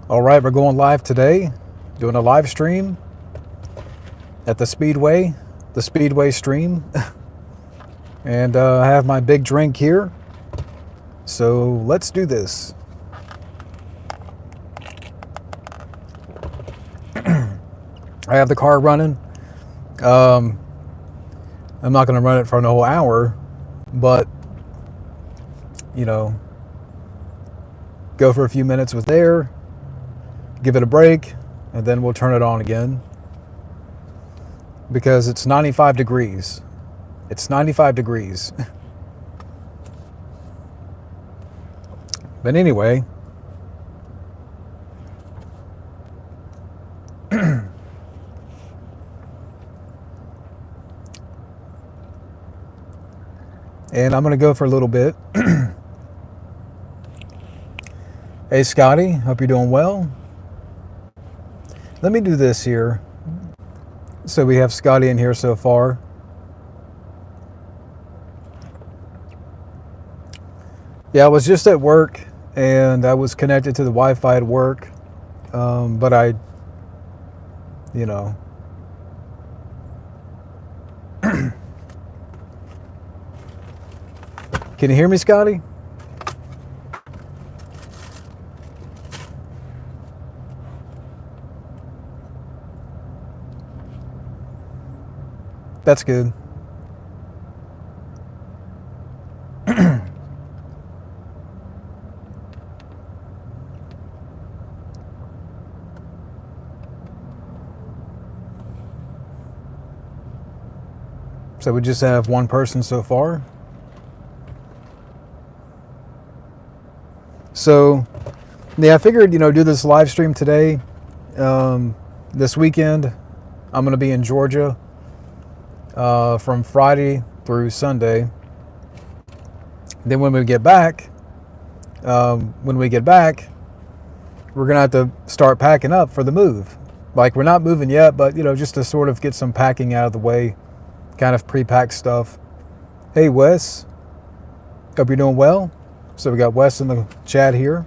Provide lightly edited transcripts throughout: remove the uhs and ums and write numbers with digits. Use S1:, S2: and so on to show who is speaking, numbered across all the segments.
S1: All right, we're going live today, doing a live stream at the Speedway stream. And I have my big drink here. So let's do this. I have the car running. I'm not going to run it for a whole hour, but, go for a few minutes with air, give it a break, and then we'll turn it on again. Because it's 95 degrees. It's 95 degrees. But anyway, and I'm going to go for a little bit. Hey, Scotty, hope you're doing well. Let me do this here. So we have Scotty in here so far. Yeah, I was just at work and I was connected to the Wi-Fi at work. But I, Can you hear me, Scotty? That's good. So we just have one person so far. So, yeah, I figured, do this live stream today. This weekend, I'm going to be in Georgia from Friday through Sunday. Then when we get back, we're going to have to start packing up for the move. Like, we're not moving yet, but, just to sort of get some packing out of the way, kind of pre-pack stuff. Hey, Wes. Hope you're doing well. So we got Wes in the chat here.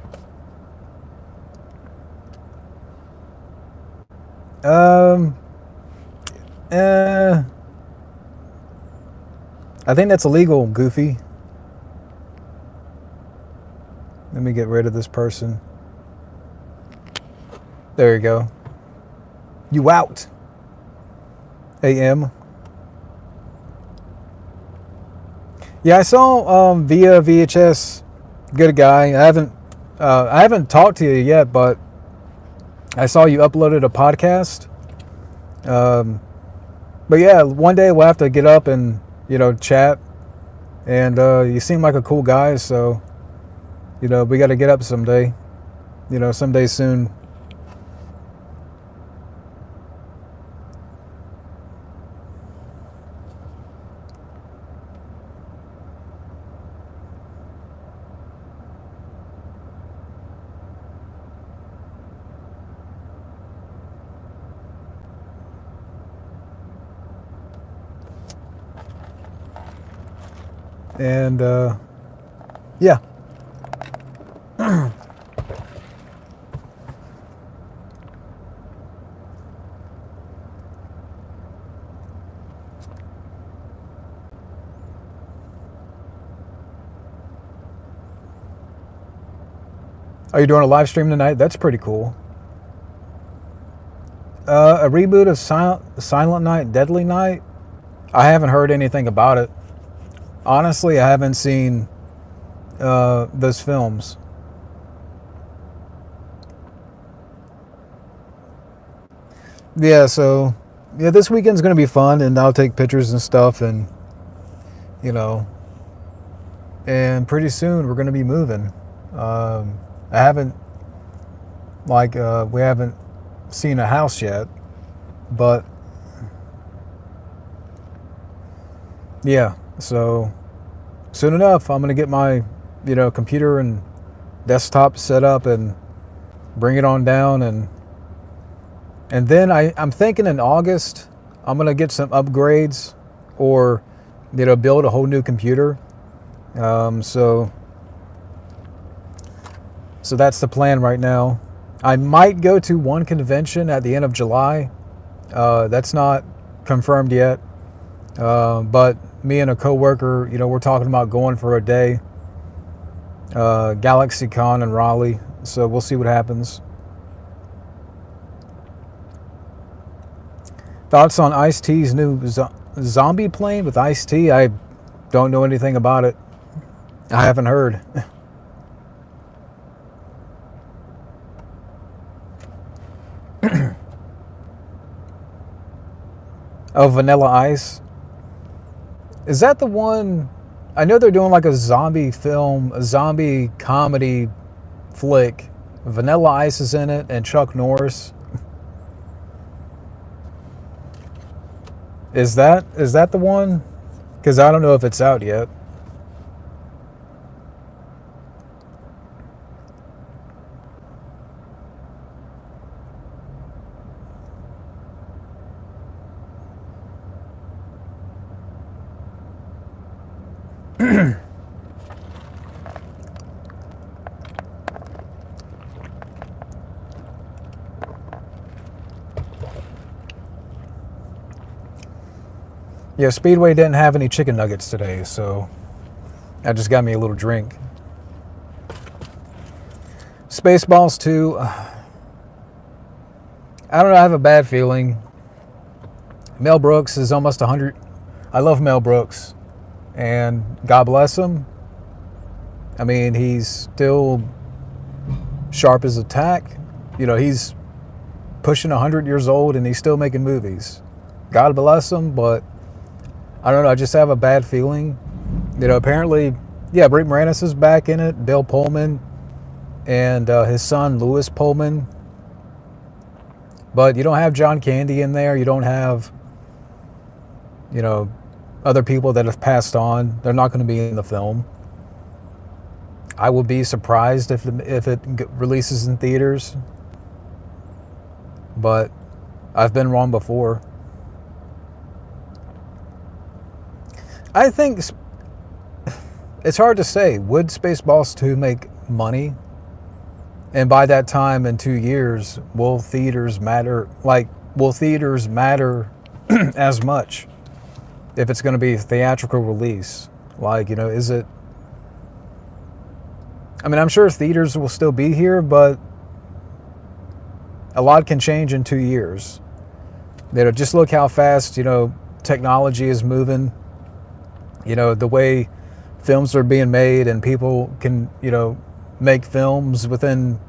S1: I think that's illegal, Goofy. Let me get rid of this person. There you go. You out. AM. Yeah, I saw via VHS. Good guy. I haven't talked to you yet, but I saw you uploaded a podcast. But yeah, one day we'll have to get up and chat. And you seem like a cool guy, so we got to get up someday. Someday soon. And yeah. Are you doing a live stream tonight? That's pretty cool. A reboot of Silent Night, Deadly Night? I haven't heard anything about it. Honestly, I haven't seen those films. Yeah, so this weekend's gonna be fun, and I'll take pictures and stuff, and and pretty soon we're gonna be moving. I haven't we haven't seen a house yet, but yeah. So soon enough, I'm gonna get my computer and desktop set up and bring it on down, and then I'm thinking in August I'm gonna get some upgrades or build a whole new computer. So that's the plan right now. I might go to one convention at the end of July. That's not confirmed yet. But me and a coworker, we're talking about going for a day. GalaxyCon in Raleigh. So we'll see what happens. Thoughts on Ice-T's new zombie plane with Ice-T? I don't know anything about it. I haven't heard. Oh, Vanilla Ice. Is that the one? I know they're doing like a zombie film, a zombie comedy flick. Vanilla Ice is in it, and Chuck Norris. Is that the one? Because I don't know if it's out yet. Yeah, Speedway didn't have any chicken nuggets today, so that just got me a little drink. Spaceballs 2. I don't know, I have a bad feeling. Mel Brooks is almost 100. I love Mel Brooks, and God bless him. I mean, he's still sharp as a tack. He's pushing 100 years old, and he's still making movies. God bless him, but I don't know. I just have a bad feeling. Apparently, yeah, Rick Moranis is back in it. Bill Pullman and his son, Louis Pullman. But you don't have John Candy in there. You don't have, other people that have passed on. They're not going to be in the film. I would be surprised if it releases in theaters. But I've been wrong before. I think it's hard to say. Would Spaceballs 2 make money? And by that time, in 2 years, will theaters matter? Will theaters matter as much if it's going to be a theatrical release? Is it? I mean, I'm sure theaters will still be here, but a lot can change in 2 years. Just look how fast, technology is moving. The way films are being made, and people can, make films within,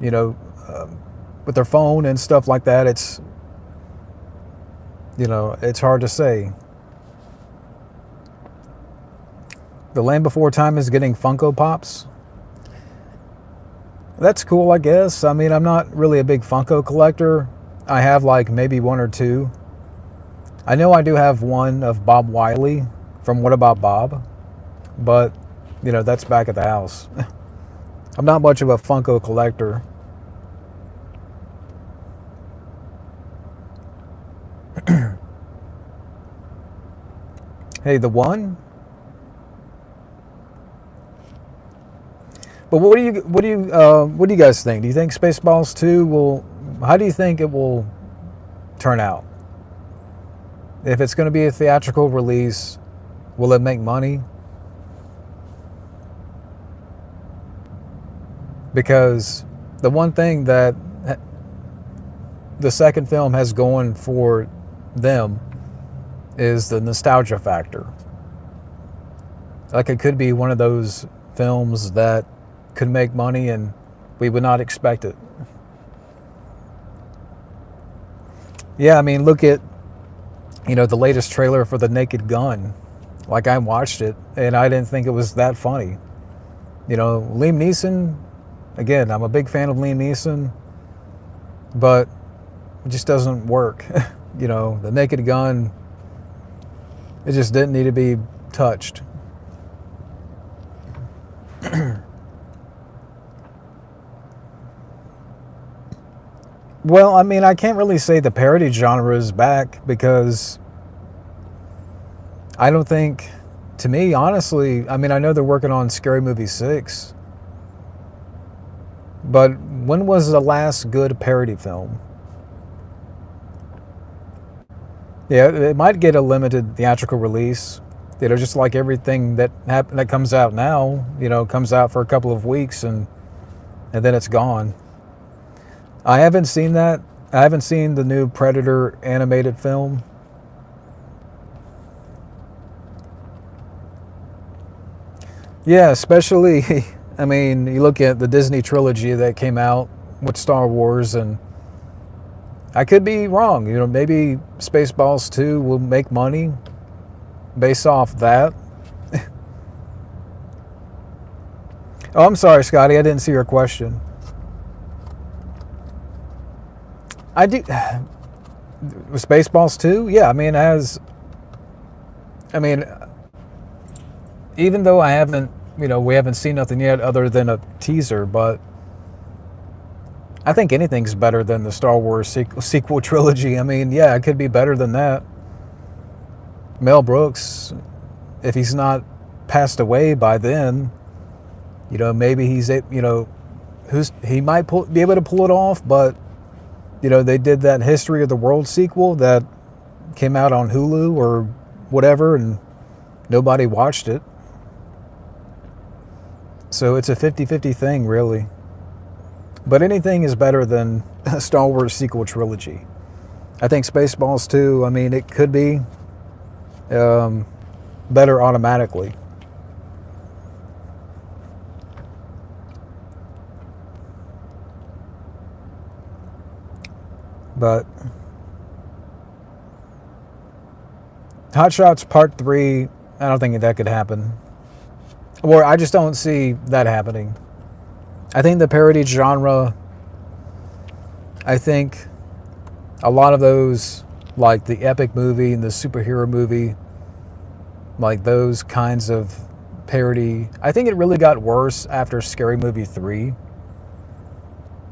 S1: with their phone and stuff like that. It's, it's hard to say. The Land Before Time is getting Funko Pops. That's cool, I guess. I mean, I'm not really a big Funko collector. I have maybe one or two. I know I do have one of Bob Wiley from What About Bob? But, that's back at the house. I'm not much of a Funko collector. Hey, the one? But what do you guys think? Do you think Spaceballs 2 will? How do you think it will turn out? If it's going to be a theatrical release, will it make money? Because the one thing that the second film has going for them is the nostalgia factor. It could be one of those films that could make money and we would not expect it. Yeah, I mean, look at, the latest trailer for The Naked Gun. I watched it and I didn't think it was that funny. Liam Neeson, again, I'm a big fan of Liam Neeson, but it just doesn't work. The Naked Gun, it just didn't need to be touched. Well, I mean, I can't really say the parody genre is back because I don't think, to me, honestly, I mean, I know they're working on Scary Movie 6, but when was the last good parody film? Yeah, it might get a limited theatrical release. Just like everything that comes out now, comes out for a couple of weeks and then it's gone. I haven't seen that. I haven't seen the new Predator animated film. Yeah, especially, I mean, you look at the Disney trilogy that came out with Star Wars, and I could be wrong. Maybe Spaceballs 2 will make money based off that. Oh, I'm sorry, Scotty. I didn't see your question. I do. Spaceballs 2? Yeah, I mean, even though I haven't, we haven't seen nothing yet other than a teaser, but I think anything's better than the Star Wars sequel trilogy. I mean, yeah, it could be better than that. Mel Brooks, if he's not passed away by then, maybe he might be able to pull it off, but, they did that History of the World sequel that came out on Hulu or whatever, and nobody watched it. So it's a 50-50 thing, really. But anything is better than a Star Wars sequel trilogy. I think Spaceballs 2, I mean, it could be better automatically. But Hot Shots Part 3, I don't think that could happen. Or I just don't see that happening. I think the parody genre, I think a lot of those, like the epic movie and the superhero movie, like those kinds of parody, I think it really got worse after Scary Movie 3.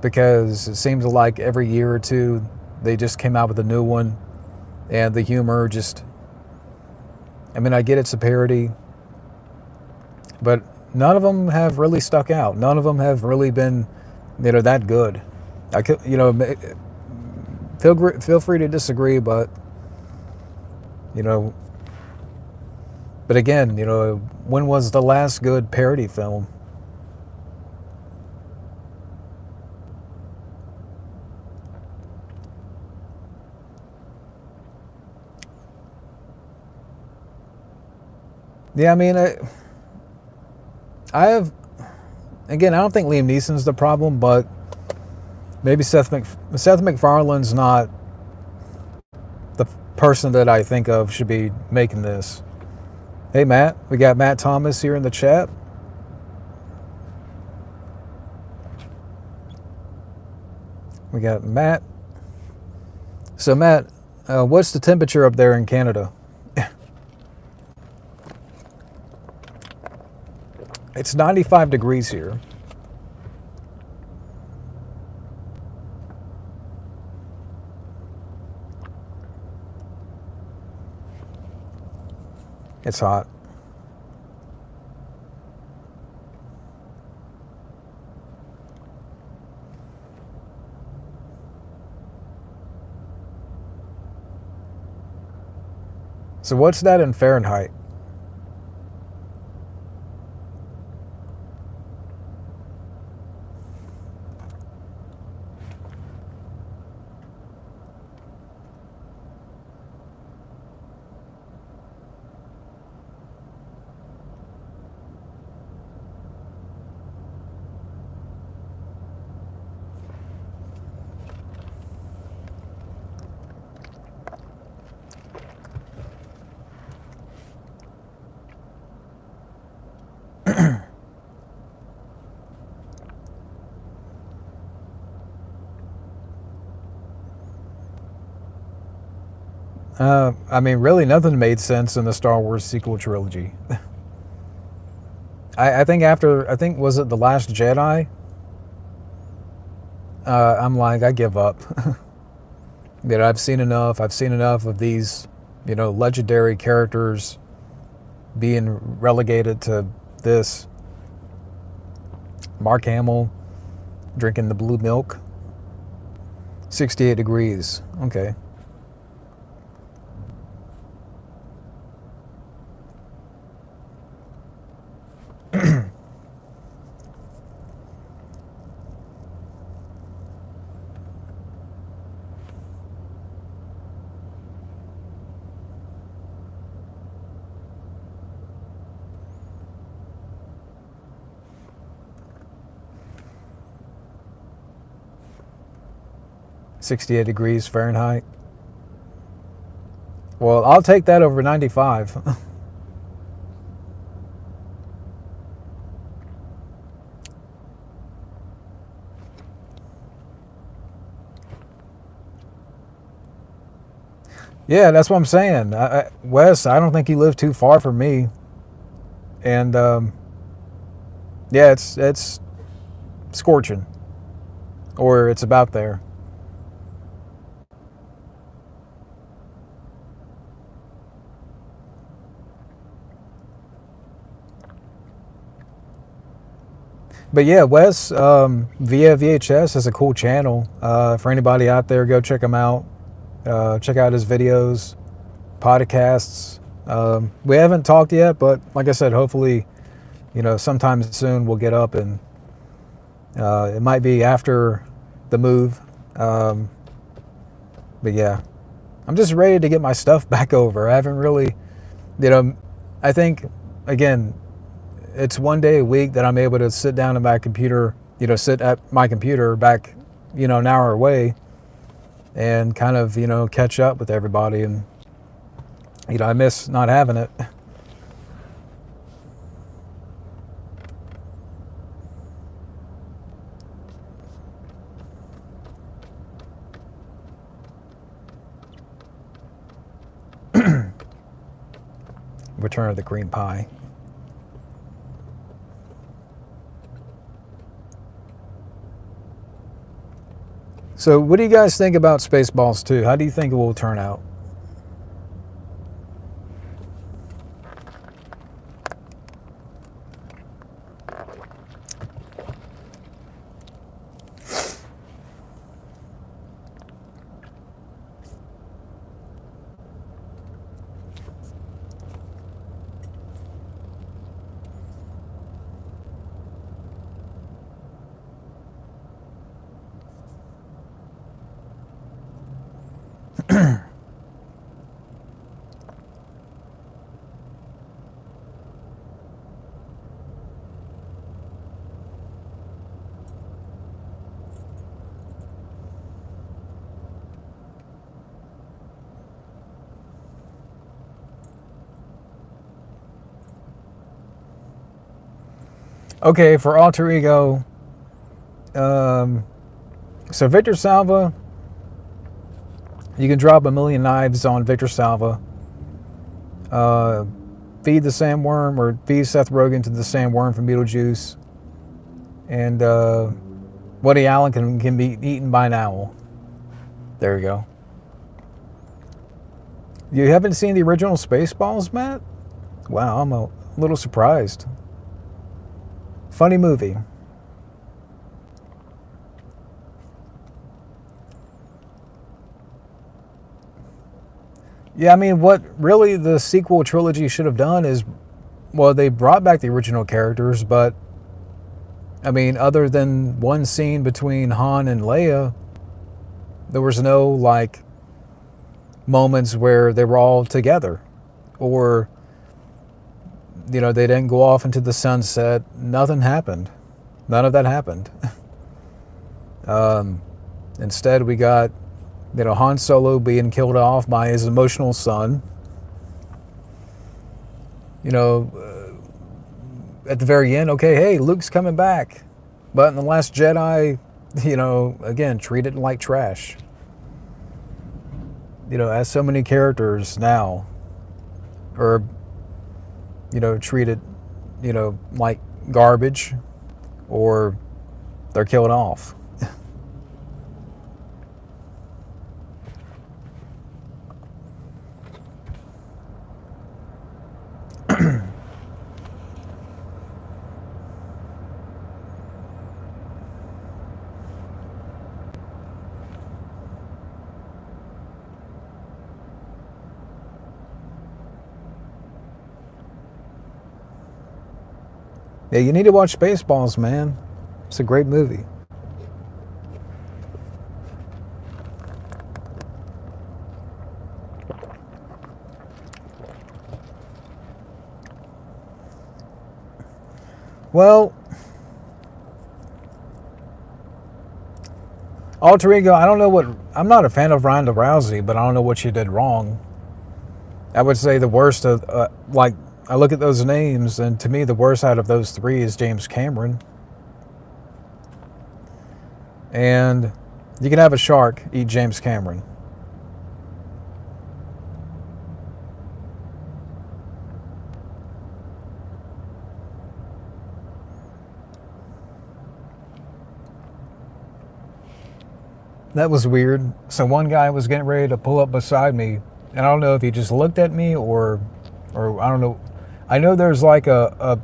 S1: Because it seems like every year or two, they just came out with a new one. And the humor just, I mean, I get it's a parody, but none of them have really stuck out. None of them have really been, that good. I could, feel free to disagree, but, but again, when was the last good parody film? Yeah, I mean, I have, again, I don't think Liam Neeson's the problem, but maybe Seth MacFarlane's not the person that I think of should be making this. Hey, Matt. We got Matt Thomas here in the chat. We got Matt. So, Matt, what's the temperature up there in Canada? It's 95 degrees here. It's hot. So what's that in Fahrenheit? I mean, really, nothing made sense in the Star Wars sequel trilogy. I think was it The Last Jedi? I'm like, I give up. I've seen enough. I've seen enough of these, legendary characters being relegated to this. Mark Hamill, drinking the blue milk. 68 degrees. Okay. .68 degrees Fahrenheit. Well, I'll take that over 95. Yeah, that's what I'm saying. Wes, I don't think you live too far from me. And yeah, it's scorching, or it's about there. But yeah, Wes, via VHS is a cool channel. For anybody out there, go check him out. Check out his videos, podcasts. We haven't talked yet, but like I said, hopefully, sometime soon we'll get up, and it might be after the move. But yeah, I'm just ready to get my stuff back over. I haven't really, I think, again, it's one day a week that I'm able to sit down at my computer, sit at my computer back, an hour away, and kind of, catch up with everybody. And, I miss not having it. Return of the Cream Pie. So what do you guys think about Spaceballs 2? How do you think it will turn out? Okay, for Alter Ego, so Victor Salva, you can drop a million knives on Victor Salva. Feed the sandworm, or feed Seth Rogen to the sandworm from Beetlejuice. And Woody Allen can be eaten by an owl. There you go. You haven't seen the original Spaceballs, Matt? Wow, I'm a little surprised. Funny movie. Yeah, I mean, what really the sequel trilogy should have done is, well, they brought back the original characters, but, I mean, other than one scene between Han and Leia, there was no, like, moments where they were all together. Or, they didn't go off into the sunset. Nothing happened. None of that happened. Instead, we got, Han Solo being killed off by his emotional son. At the very end, okay, hey, Luke's coming back. But in The Last Jedi, again, treated like trash. As so many characters now are, treated, like garbage, or they're killed off. Yeah, you need to watch Spaceballs, man. It's a great movie. Well, Alter Ego, I don't know what. I'm not a fan of Ronda Rousey, but I don't know what she did wrong. I would say the worst of, like, I look at those names, and to me, the worst out of those three is James Cameron. And you can have a shark eat James Cameron. That was weird. So one guy was getting ready to pull up beside me, and I don't know if he just looked at me or I don't know. I know there's like a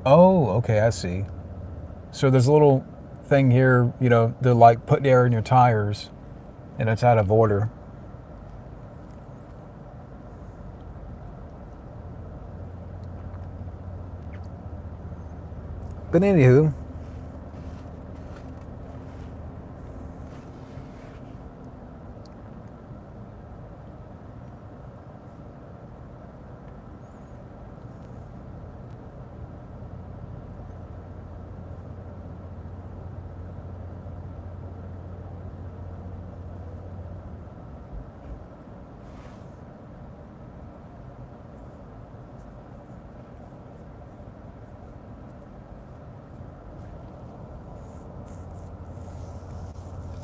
S1: oh, okay, I see. So there's a little thing here, to like put air in your tires, and it's out of order. But anywho,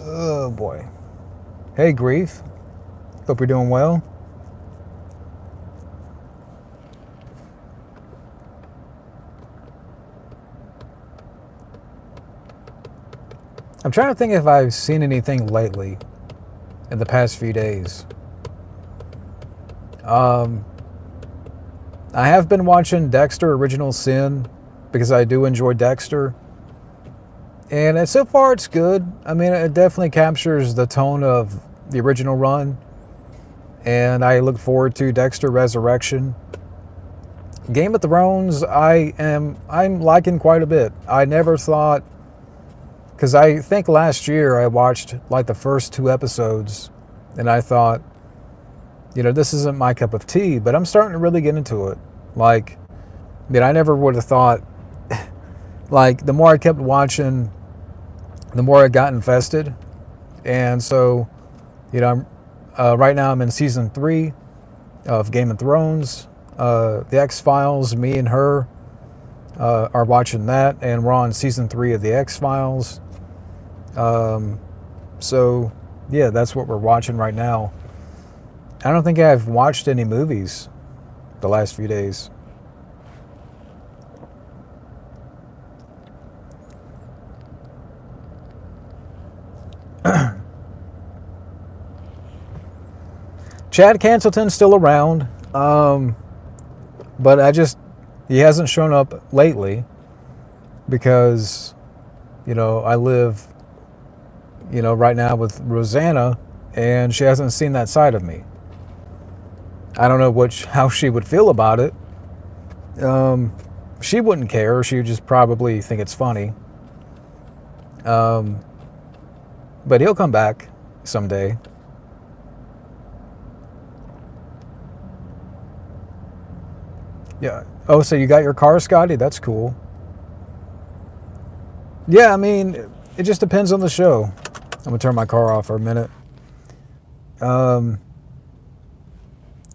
S1: oh boy. Hey, Grief. Hope you're doing well. I'm trying to think if I've seen anything lately in the past few days. Um, I have been watching Dexter Original Sin because I do enjoy Dexter. And so far it's good. I mean, it definitely captures the tone of the original run. And I look forward to Dexter Resurrection. Game of Thrones, I'm liking quite a bit. I never thought, because I think last year I watched like the first two episodes, and I thought, this isn't my cup of tea, but I'm starting to really get into it. Like, I never would have thought, like, the more I kept watching, the more it got invested. And so, right now I'm in season 3 of Game of Thrones. The X-Files, me and her are watching that, and we're on season 3 of the X-Files. So, yeah, that's what we're watching right now. I don't think I've watched any movies the last few days. Chad Cancelton's still around, but he hasn't shown up lately because, I live, right now with Rosanna, and she hasn't seen that side of me. I don't know how she would feel about it. She wouldn't care. She would just probably think it's funny. But he'll come back someday. Yeah. Oh, so you got your car, Scotty? That's cool. Yeah, I mean, it just depends on the show. I'm going to turn my car off for a minute.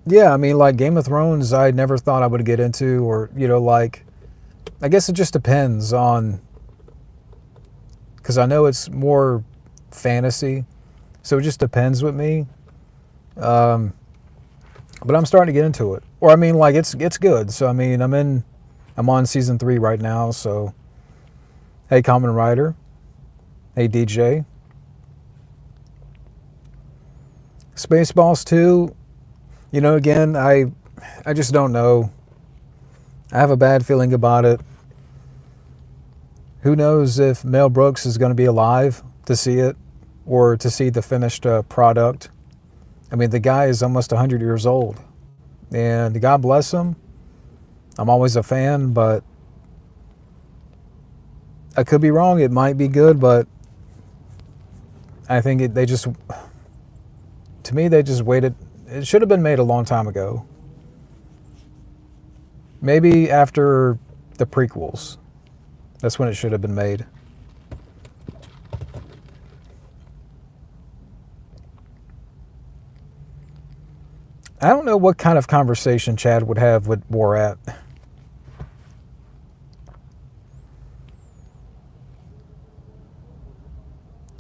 S1: Yeah, I mean, like Game of Thrones, I never thought I would get into, or, like, I guess it just depends on, because I know it's more fantasy, so it just depends with me. But I'm starting to get into it. Or, I mean, like, it's good. So, I mean, I'm on season 3 right now, so, hey, Common Rider. Hey, DJ. Spaceballs 2, again, I just don't know. I have a bad feeling about it. Who knows if Mel Brooks is going to be alive to see it or to see the finished product. I mean, the guy is almost 100 years old. And God bless him. I'm always a fan, but I could be wrong. It might be good, but I think they just, to me, they just waited. It should have been made a long time ago. Maybe after the prequels. That's when it should have been made. I don't know what kind of conversation Chad would have with Borat.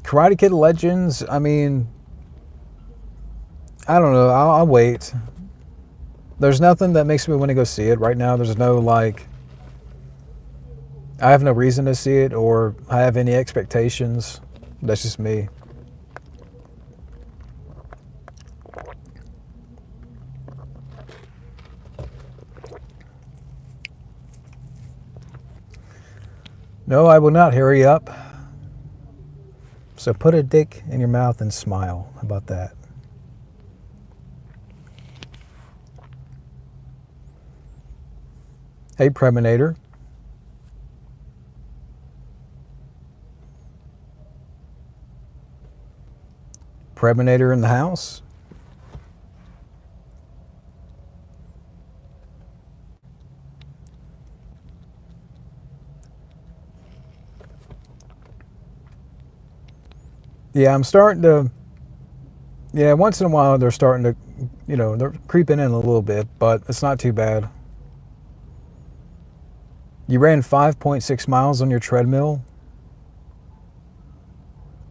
S1: Karate Kid Legends, I mean, I don't know. I'll wait. There's nothing that makes me want to go see it right now. There's no, like, I have no reason to see it or I have any expectations. That's just me. No, I will not hurry up. So put a dick in your mouth and smile. How about that? Hey, Preminator. Preminator in the house. Yeah, I'm starting to. Yeah, once in a while they're starting to, they're creeping in a little bit, but it's not too bad. You ran 5.6 miles on your treadmill?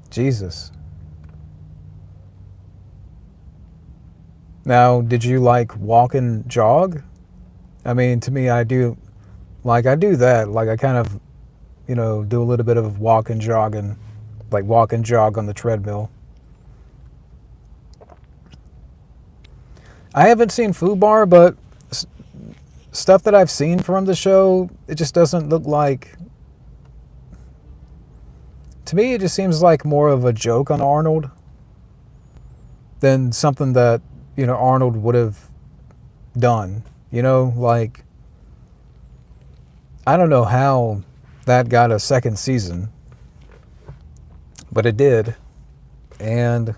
S1: Jesus. Now, did you like walk and jog? I mean, to me, I do that. Like, I kind of, do a little bit of walk and jogging, like walk and jog on the treadmill. I haven't seen Food Bar, but stuff that I've seen from the show, it just doesn't look like. To me, it just seems like more of a joke on Arnold than something that, Arnold would have done. Like, I don't know how that got a second season, but it did. And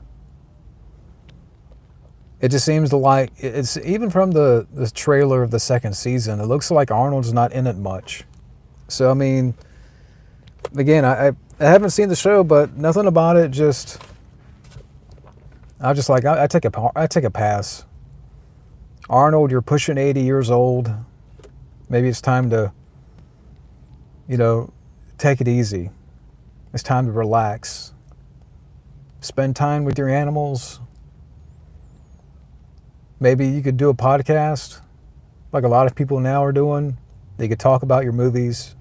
S1: it just seems like it's even from the trailer of the second season, it looks like Arnold's not in it much. So, I mean, again, I haven't seen the show, but nothing about it just. I take a pass. Arnold, you're pushing 80 years old. Maybe it's time to, take it easy. It's time to relax. Spend time with your animals. Maybe you could do a podcast like a lot of people now are doing. They could talk about your movies.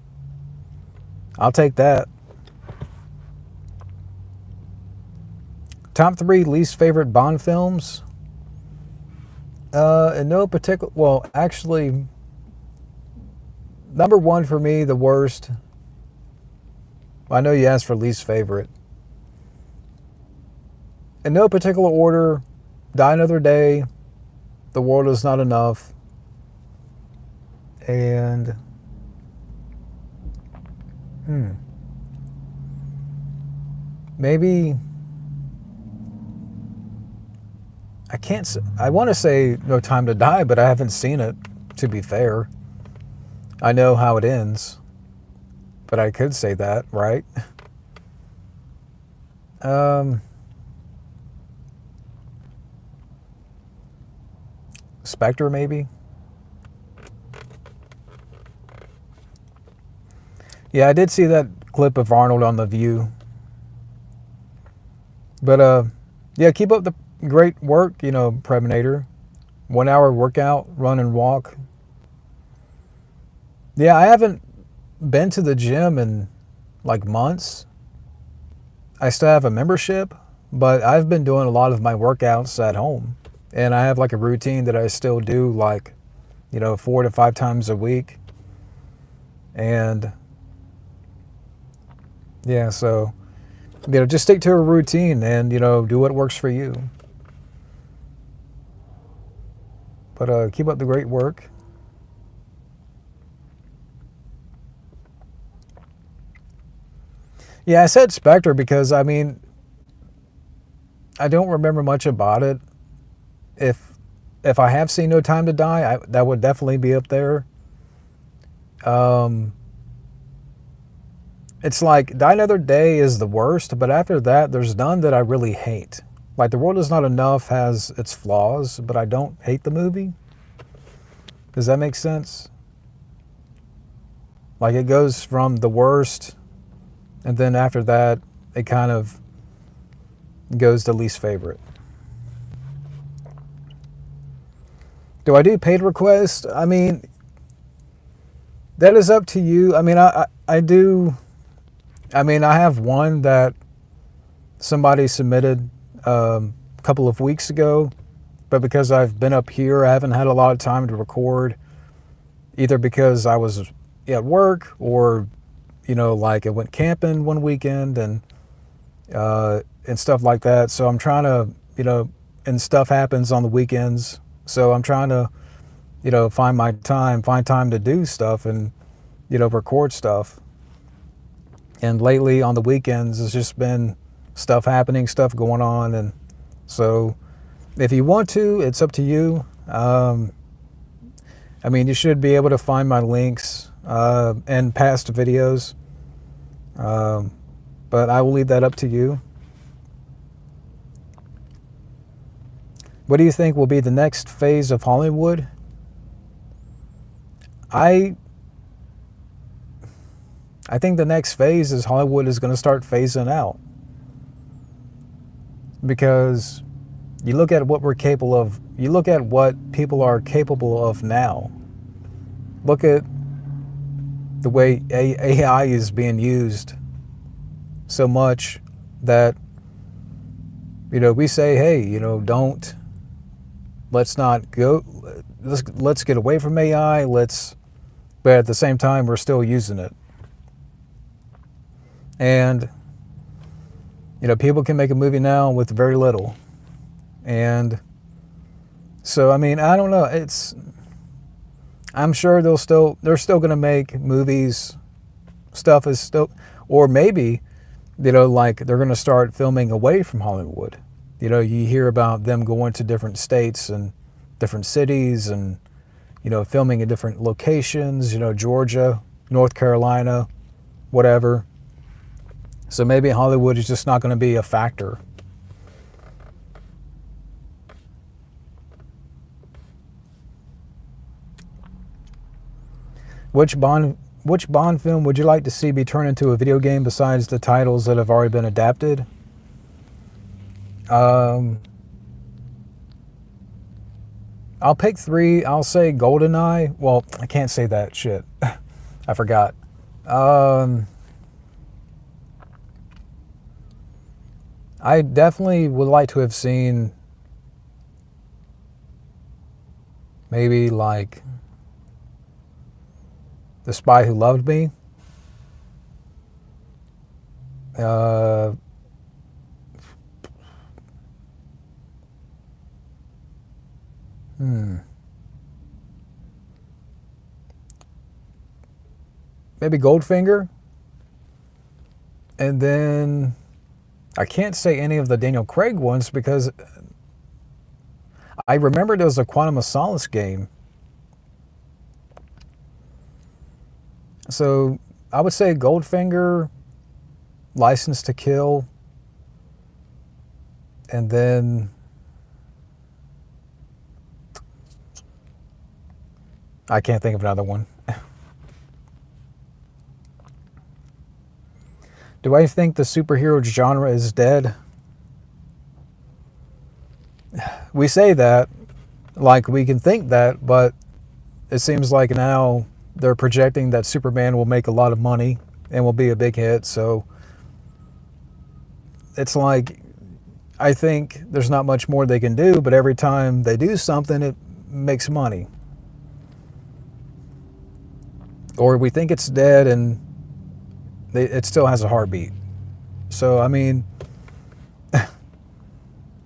S1: I'll take that. Top 3 least favorite Bond films? In no particular. Well, actually, number 1 for me, the worst. I know you asked for least favorite. In no particular order, Die Another Day, The World Is Not Enough, and maybe I want to say No Time to Die, but I haven't seen it, to be fair. I know how it ends, but I could say that, right? Spectre, maybe? Yeah, I did see that clip of Arnold on The View. But, yeah, keep up the great work, Preminator. 1 hour workout, run and walk. Yeah, I haven't been to the gym in like months. I still have a membership, but I've been doing a lot of my workouts at home. And I have like a routine that I still do like, 4 to 5 times a week. And yeah, so, just stick to a routine and, do what works for you. But keep up the great work. Yeah, I said Spectre because I mean I don't remember much about it. If if I have seen No Time to Die, that would definitely be up there. Um, it's like Die Another Day is the worst, but after that, there's none that I really hate. Like The World Is Not Enough has its flaws, but I don't hate the movie. Does that make sense? Like it goes from the worst, and then after that, it kind of goes to least favorite. Do I do paid requests? I mean, that is up to you. I mean, I do. I mean, I have one that somebody submitted a couple of weeks ago, but because I've been up here, I haven't had a lot of time to record, either because I was at work or, like I went camping one weekend and stuff like that. So I'm trying to, and stuff happens on the weekends. So I'm trying to, find time to do stuff and, record stuff. And lately on the weekends, it's just been stuff happening, stuff going on. And so if you want to, it's up to you. I mean, you should be able to find my links and past videos. But I will leave that up to you. What do you think will be the next phase of Hollywood? I think the next phase is Hollywood is going to start phasing out. Because you look at what we're capable of, you look at what people are capable of now. Look at the way AI is being used so much that, we say, hey, let's not go, let's get away from AI, but at the same time, we're still using it. And, people can make a movie now with very little. And so, I mean, I don't know. I'm sure they're still going to make movies. Stuff is still, or maybe, like they're going to start filming away from Hollywood. You hear about them going to different states and different cities and, filming in different locations, Georgia, North Carolina, whatever. So maybe Hollywood is just not going to be a factor. Which Bond film would you like to see be turned into a video game besides the titles that have already been adapted? I'll pick three. I'll say GoldenEye. Well, I can't say that shit. I forgot. I definitely would like to have seen maybe like The Spy Who Loved Me. Maybe Goldfinger. And then I can't say any of the Daniel Craig ones because I remember there was a Quantum of Solace game. So I would say Goldfinger, License to Kill, and then I can't think of another one. Do I think the superhero genre is dead? We say that, like we can think that, but it seems like now they're projecting that Superman will make a lot of money and will be a big hit. So it's like, I think there's not much more they can do, but every time they do something, it makes money. Or we think it's dead and it still has a heartbeat. So, I mean,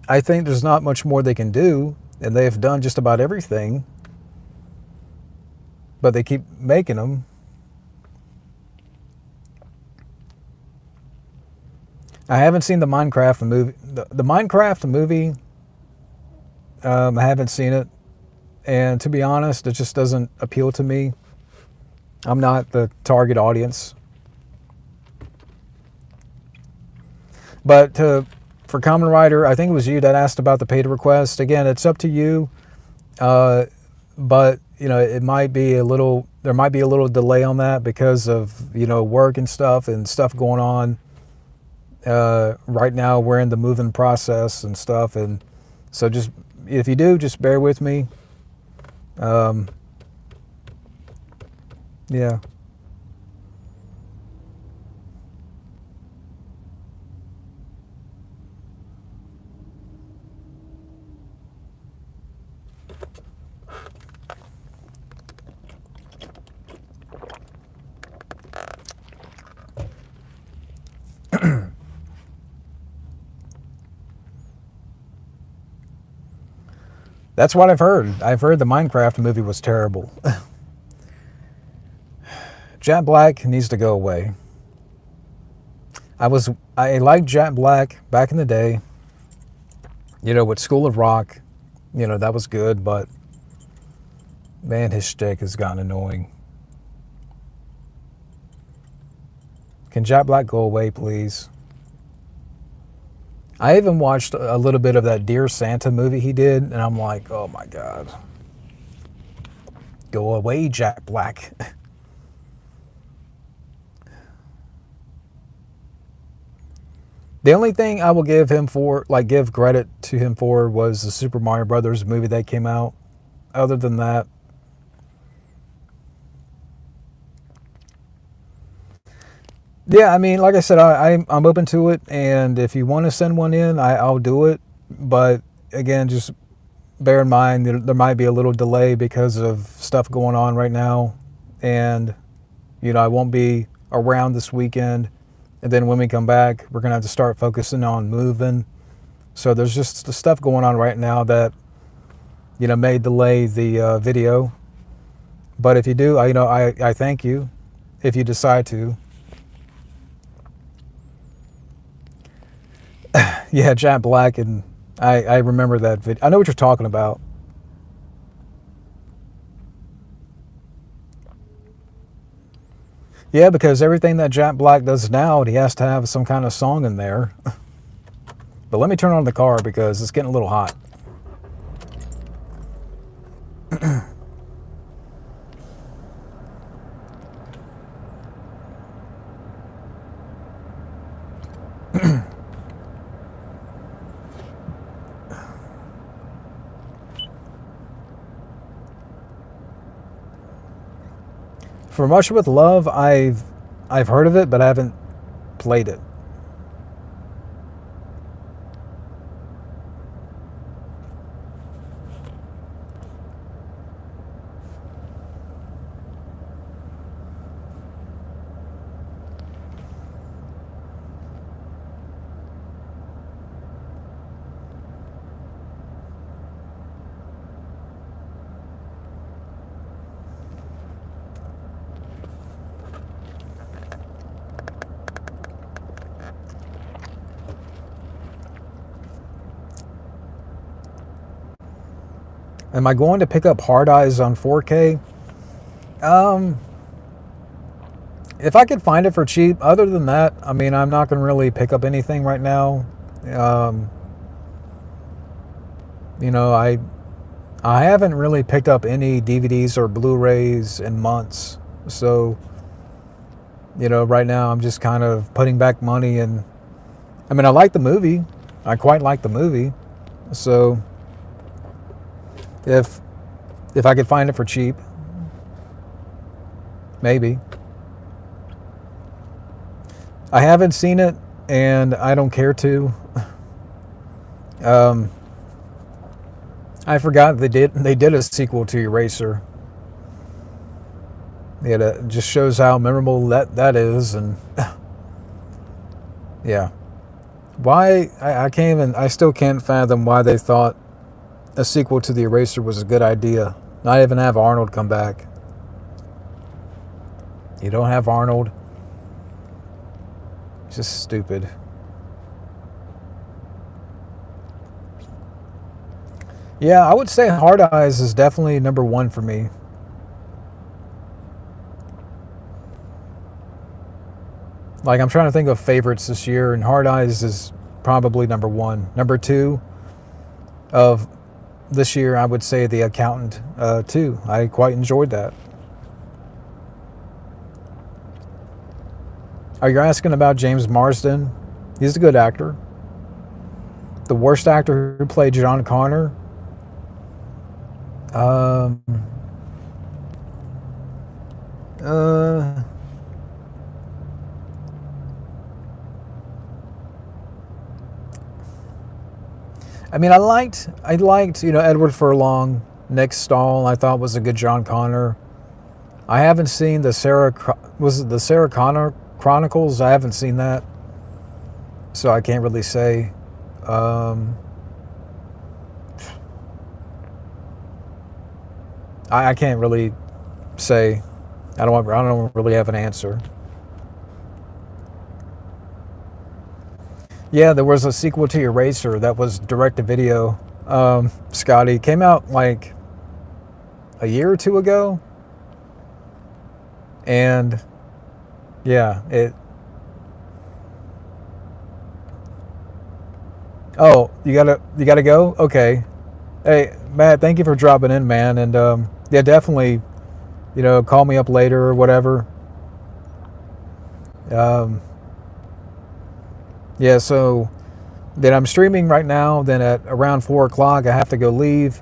S1: I think there's not much more they can do, and they've done just about everything, but they keep making them. I haven't seen the Minecraft movie. The Minecraft movie, I haven't seen it. And to be honest, it just doesn't appeal to me. I'm not the target audience. But for Common Rider, I think it was you that asked about the paid request. Again, it's up to you. But it might be a little. There might be a little delay on that because of work and stuff going on. Right now, we're in the moving process and stuff, and so just if you do, just bear with me. Yeah. That's what I've heard. I've heard the Minecraft movie was terrible. Jack Black needs to go away. I liked Jack Black back in the day. With School of Rock, that was good, but man, his shtick has gotten annoying. Can Jack Black go away, please? I even watched a little bit of that Dear Santa movie he did, and I'm like, oh my God. Go away, Jack Black. The only thing I will give credit to him for was the Super Mario Brothers movie that came out. Other than that, yeah, I mean, like I said, I'm open to it, and if you want to send one in, I'll do it. But again, just bear in mind there might be a little delay because of stuff going on right now, and I won't be around this weekend. And then when we come back, we're gonna have to start focusing on moving. So there's just the stuff going on right now that may delay the video. But if you do, I thank you if you decide to. Yeah, Jack Black, and I remember that video. I know what you're talking about. Yeah, because everything that Jack Black does now, he has to have some kind of song in there. But let me turn on the car because it's getting a little hot. From Russia with Love, I've heard of it, but I haven't played it. Am I going to pick up Hard Eyes on 4K? If I could find it for cheap. Other than that, I mean, I'm not going to really pick up anything right now. Um, I haven't really picked up any DVDs or Blu-rays in months. So, right now I'm just kind of putting back money, and I mean, I like the movie. I quite like the movie. So, if I could find it for cheap, maybe. I haven't seen it, and I don't care to. Um, I forgot they did a sequel to Eraser. It just shows how memorable that is, and yeah. Why I can't even. I still can't fathom why they thought a sequel to the Eraser was a good idea. Not even have Arnold come back. You don't have Arnold. It's just stupid. Yeah, I would say Hard Eyes is definitely number one for me. Like, I'm trying to think of favorites this year, and Hard Eyes is probably number one. Number two of this year, I would say The Accountant 2. I quite enjoyed that. Are you asking about James Marsden? He's a good actor. The worst actor who played John Connor? Um, uh, I mean, I liked, Edward Furlong, Nick Stahl. I thought was a good John Connor. I haven't seen was it the Sarah Connor Chronicles? I haven't seen that, so I can't really say. Um, I can't really say. I don't really have an answer. Yeah, there was a sequel to Eraser that was direct to video. Scotty came out like a year or two ago, and yeah, it. Oh, you gotta go. Okay. Hey, Matt, thank you for dropping in, man, and yeah, definitely, call me up later or whatever. Um, yeah, so then I'm streaming right now. Then at around 4 o'clock, I have to go leave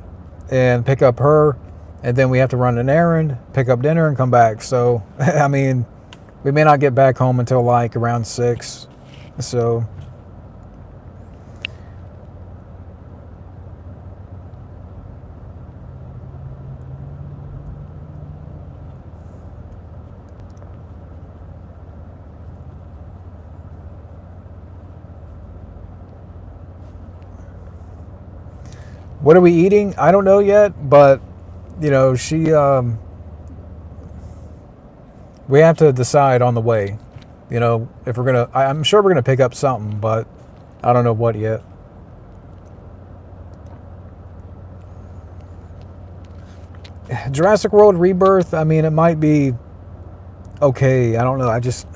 S1: and pick up her, and then we have to run an errand, pick up dinner, and come back. So I mean, we may not get back home until like around 6. So what are we eating? I don't know yet, but she we have to decide on the way. If we're gonna, I'm sure we're gonna pick up something, but I don't know what yet. Jurassic World Rebirth. I mean, it might be okay. I don't know. I'm just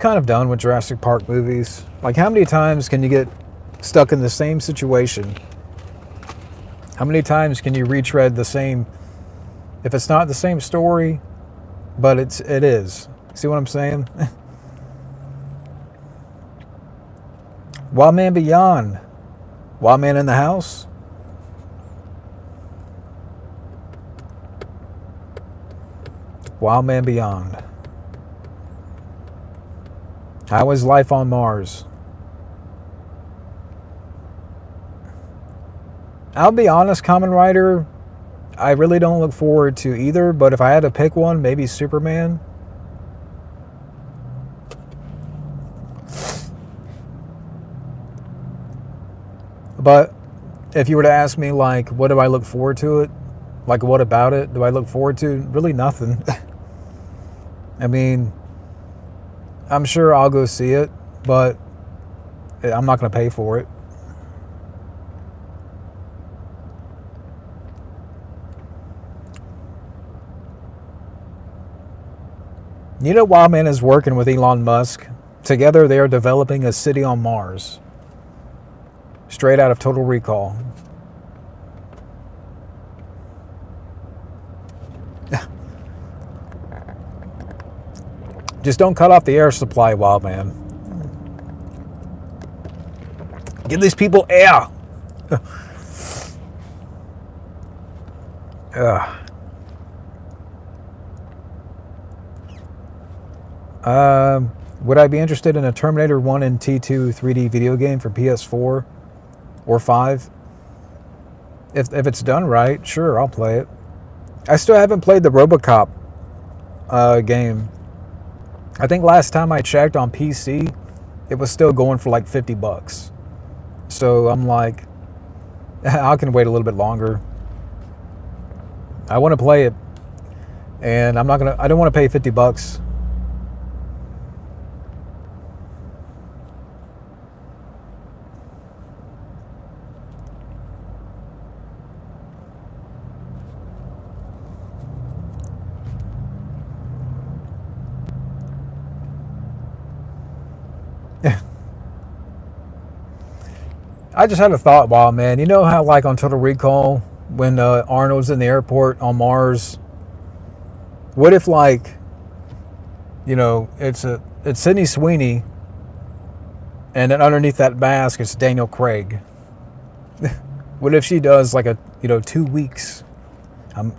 S1: kind of done with Jurassic Park movies. Like, how many times can you get stuck in the same situation? How many times can you retread the same? If it's not the same story, but it is. See what I'm saying? Wild Man Beyond. Wild Man in the House. Wild Man Beyond. How is life on Mars? I'll be honest, Common Rider, I really don't look forward to either, but if I had to pick one, maybe Superman. But if you were to ask me, like, what do I look forward to it? Like, what about it do I look forward to? Really nothing. I mean, I'm sure I'll go see it, but I'm not going to pay for it. Wildman is working with Elon Musk. Together, they are developing a city on Mars. Straight out of Total Recall. Just don't cut off the air supply, Wildman. Give these people air. Would I be interested in a Terminator 1 and T2 3D video game for PS4 or 5? If it's done right, sure, I'll play it. I still haven't played the RoboCop game. I think last time I checked on PC, it was still going for like $50. So I'm like, I can wait a little bit longer. I want to play it, and I don't want to pay $50. I just had a thought, wow, man. You know how, like, on Total Recall, when Arnold's in the airport on Mars, what if, like, it's Sydney Sweeney, and then underneath that mask it's Daniel Craig? What if she does like a 2 weeks,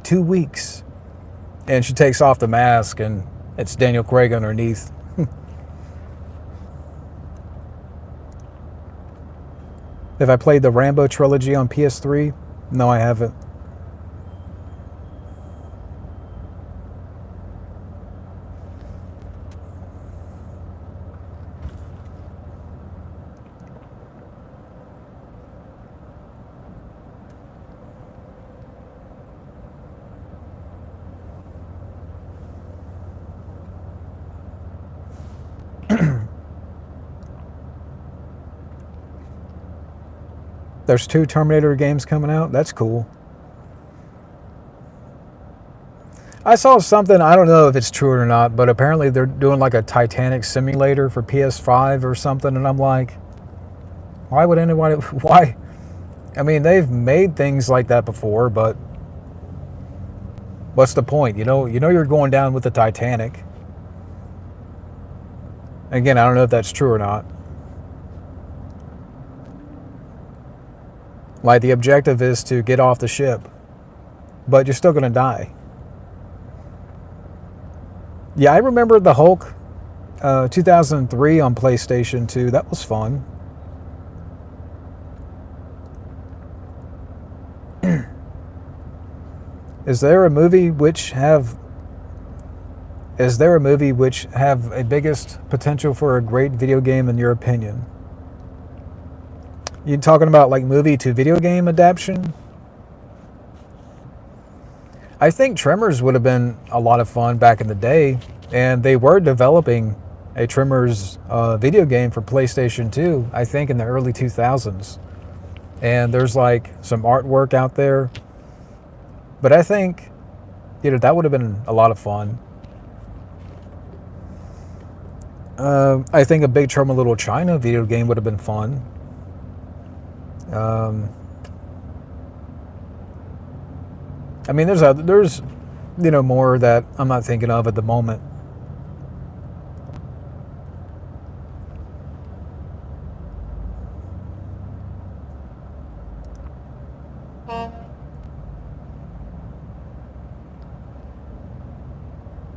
S1: 2 weeks, and she takes off the mask and it's Daniel Craig underneath? Have I played the Rambo trilogy on PS3? No, I haven't. There's 2 Terminator games coming out. That's cool. I saw something, I don't know if it's true or not, but apparently they're doing like a Titanic simulator for PS5 or something, and I'm like, why would anybody, why? I mean, they've made things like that before, but what's the point? You're going down with the Titanic. Again, I don't know if that's true or not. Like, the objective is to get off the ship, but you're still going to die. Yeah, I remember the Hulk 2003 on PlayStation 2. That was fun. Is there a movie which have a biggest potential for a great video game in your opinion? You talking about like movie to video game adaptation? I think Tremors would have been a lot of fun back in the day, and they were developing a Tremors video game for PlayStation 2, I think in the early 2000s. And there's like some artwork out there. But I think, that would have been a lot of fun. I think a Big Trouble in Little China video game would have been fun. I mean, there's more that I'm not thinking of at the moment.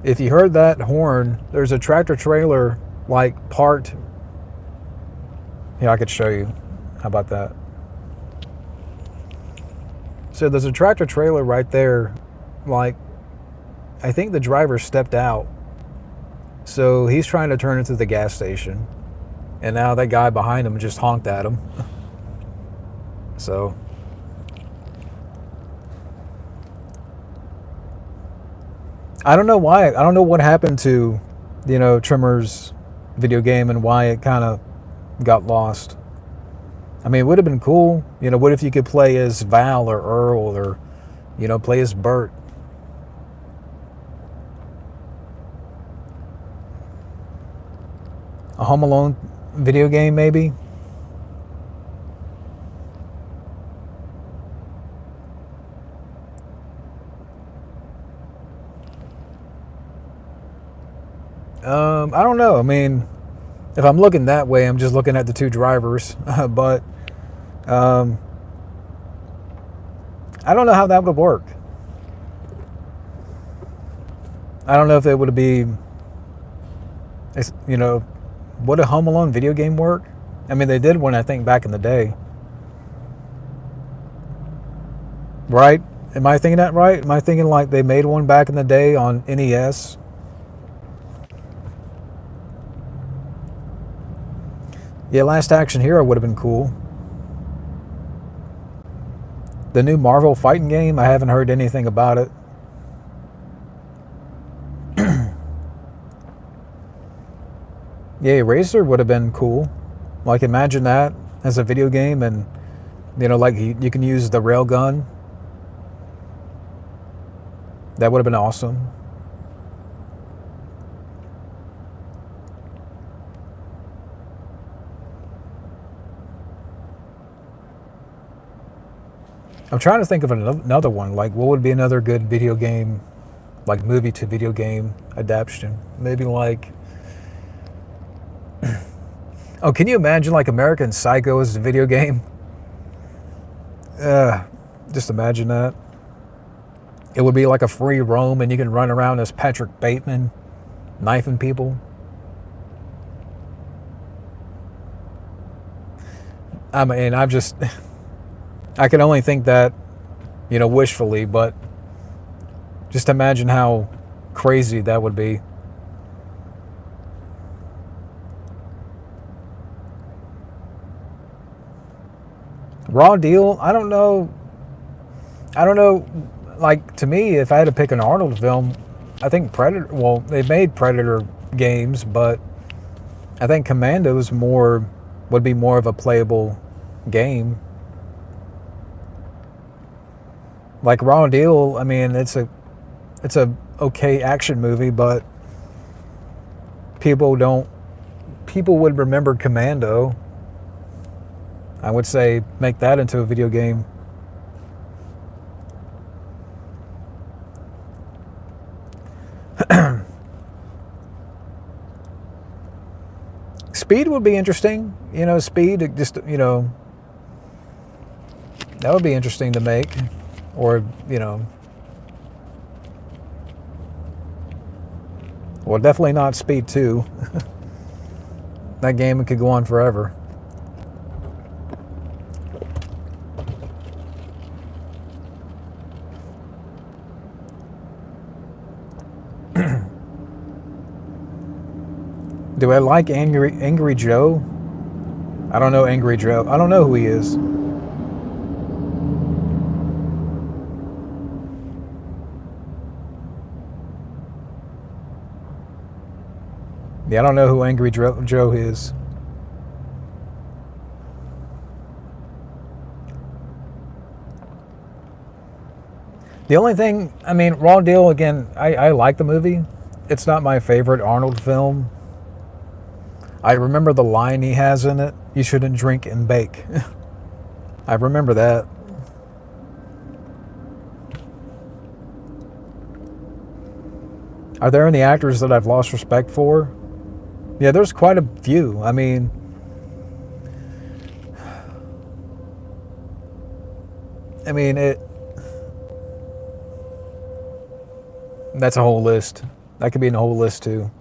S1: If you heard that horn, there's a tractor trailer like parked. Yeah, I could show you. How about that? So there's a tractor trailer right there. Like, I think the driver stepped out. So he's trying to turn into the gas station. And now that guy behind him just honked at him. So I don't know why. I don't know what happened to, Tremors video game and why it kind of got lost. I mean, it would have been cool. What if you could play as Val or Earl or, play as Bert? A Home Alone video game, maybe? I don't know. I mean, if I'm looking that way, I'm just looking at the 2 drivers. But I don't know how that would work. I don't know if it would be, would a Home Alone video game work? I mean, they did one, I think, back in the day. Right? Am I thinking that right? Am I thinking like they made one back in the day on NES? Yeah, Last Action Hero would have been cool. The new Marvel fighting game, I haven't heard anything about it. Yeah, Eraser would have been cool. Like, imagine that as a video game, and like you can use the railgun. That would have been awesome. I'm trying to think of another one. Like, what would be another good video game, like movie to video game adaptation? Maybe like, oh, can you imagine like American Psycho as a video game? Uh, just imagine that. It would be like a free roam, and you can run around as Patrick Bateman, knifing people. I mean, I can only think that, wishfully, but just imagine how crazy that would be. Raw Deal, I don't know. Like, to me, if I had to pick an Arnold film, I think Predator, well, they made Predator games, but I think Commando's would be more of a playable game. Like Raw Deal, I mean, it's a okay action movie, but people would remember Commando. I would say make that into a video game. Speed would be interesting. Speed, that would be interesting to make. Or, well, definitely not Speed 2. That game could go on forever. Do I like Angry Joe? I don't know Angry Joe. I don't know who he is. Yeah, I don't know who Angry Joe is. The only thing, I mean, Raw Deal, again, I like the movie. It's not my favorite Arnold film. I remember the line he has in it, "You shouldn't drink and bake." I remember that. Are there any actors that I've lost respect for? Yeah, there's quite a few. I mean, that's a whole list. That could be in a whole list too.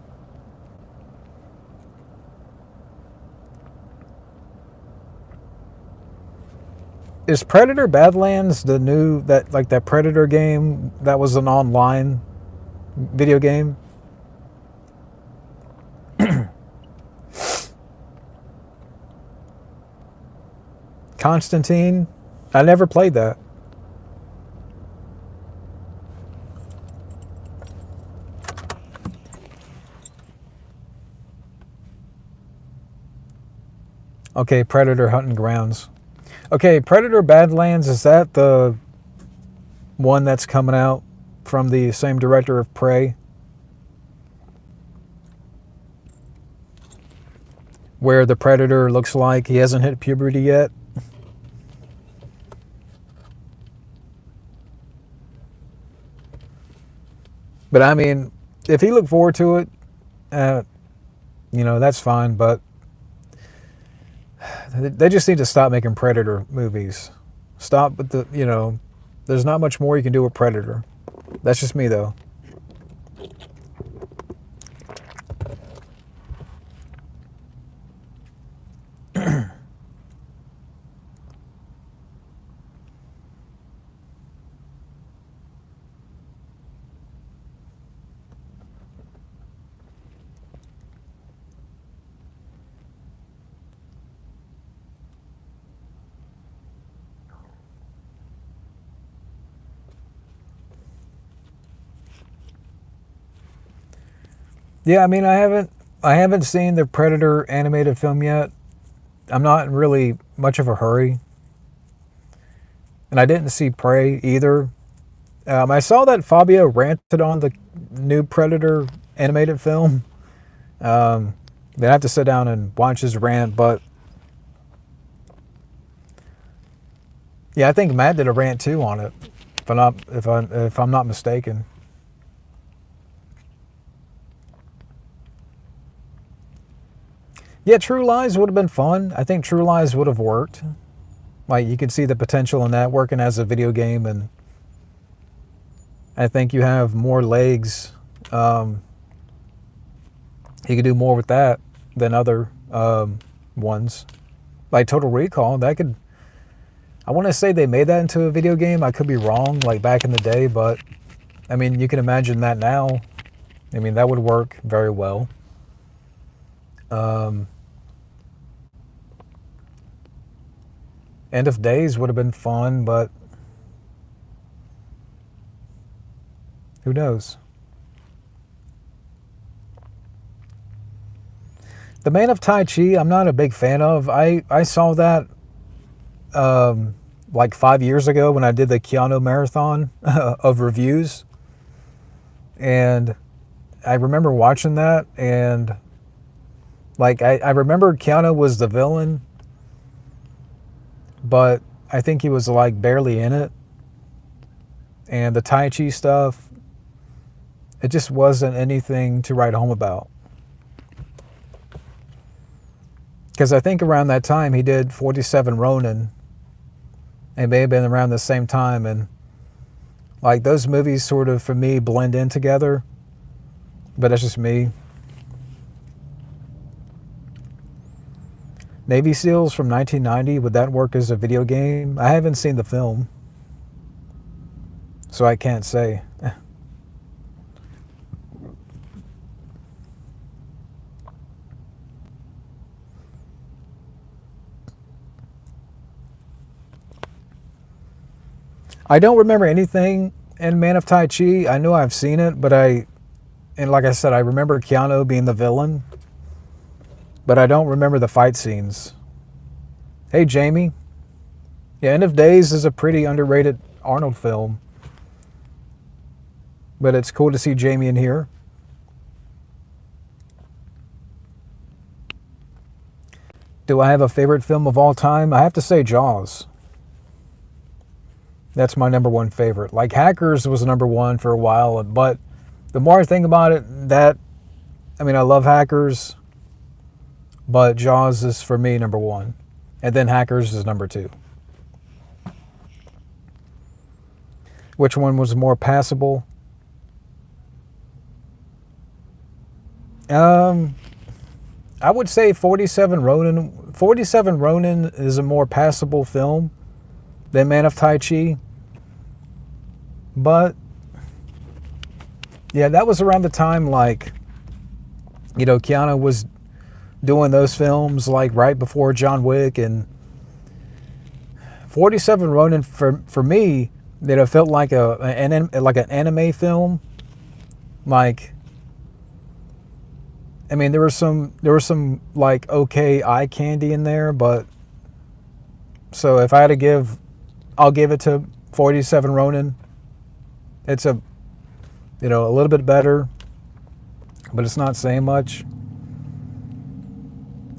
S1: Is Predator Badlands the new that Predator game that was an online video game? Constantine? I never played that. Okay, Predator Hunting Grounds. Okay, Predator Badlands, is that the one that's coming out from the same director of Prey? Where the Predator looks like he hasn't hit puberty yet? But I mean, if he looked forward to it, that's fine, but they just need to stop making Predator movies. Stop with there's not much more you can do with Predator. That's just me, though. Yeah, I mean, I haven't seen the Predator animated film yet. I'm not in really much of a hurry, and I didn't see Prey either. I saw that Fabio ranted on the new Predator animated film. They have to sit down and watch his rant, but Yeah, I think Matt did a rant too on it, if I'm not mistaken. Yeah, True Lies would have been fun. I think True Lies would have worked. Like you could see the potential in that working as a video game, and I think you have more legs. You could do more with that than other ones. Like Total Recall, that could. I want to say they made that into a video game. I could be wrong, like back in the day, but I mean, you can imagine that now. I mean, that would work very well. Um, End of Days would have been fun, but who knows? The Man of Tai Chi, I'm not a big fan of. I saw that like 5 years ago when I did the Keanu marathon of reviews. And I remember watching that, and like I remember Keanu was the villain, but I think he was like barely in it. And the Tai Chi stuff, it just wasn't anything to write home about. Because I think around that time he did 47 Ronin. It may have been around the same time, and like those movies sort of for me blend in together. But that's just me. Navy SEALs from 1990, would that work as a video game? I haven't seen the film, so I can't say. I don't remember anything in Man of Tai Chi. I know I've seen it, but and like I said, I remember Keanu being the villain, but I don't remember the fight scenes. Hey, Jamie. Yeah, End of Days is a pretty underrated Arnold film, but it's cool to see Jamie in here. Do I have a favorite film of all time? I have to say Jaws. That's my number one favorite. Like Hackers was number one for a while, but the more I think about it, I mean, I love Hackers, but Jaws is for me number one. And then Hackers is number two. Which one was more passable? I would say 47 Ronin. 47 Ronin is a more passable film than Man of Tai Chi. But yeah, that was around the time like, Keanu was doing those films like right before John Wick, and 47 Ronin for me, felt like an anime film. Like, I mean, there was some like okay eye candy in there, but so if I had to give, I'll give it to 47 Ronin. It's a little bit better, but it's not saying much.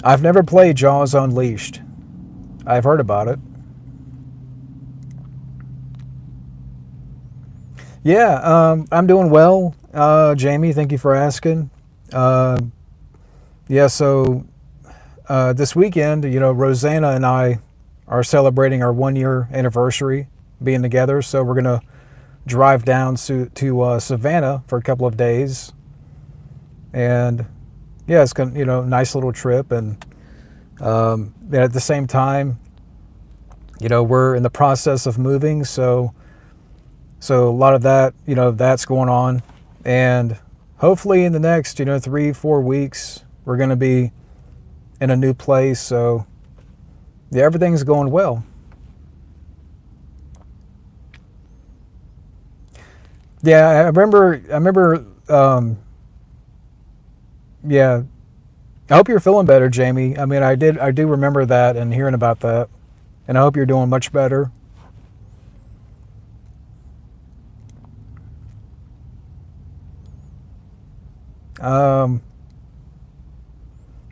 S1: I've never played Jaws Unleashed. I've heard about it. Yeah, I'm doing well. Jamie, thank you for asking. Yeah, so this weekend, Rosanna and I are celebrating our 1 year anniversary being together. So we're going to drive down to Savannah for a couple of days. And yeah, it's going to, nice little trip. And at the same time, we're in the process of moving. So a lot of that, that's going on. And hopefully in the next, 3-4 weeks, we're going to be in a new place. So yeah, everything's going well. Yeah, I remember, yeah. I hope you're feeling better, Jamie. I mean, I do remember that and hearing about that. And I hope you're doing much better.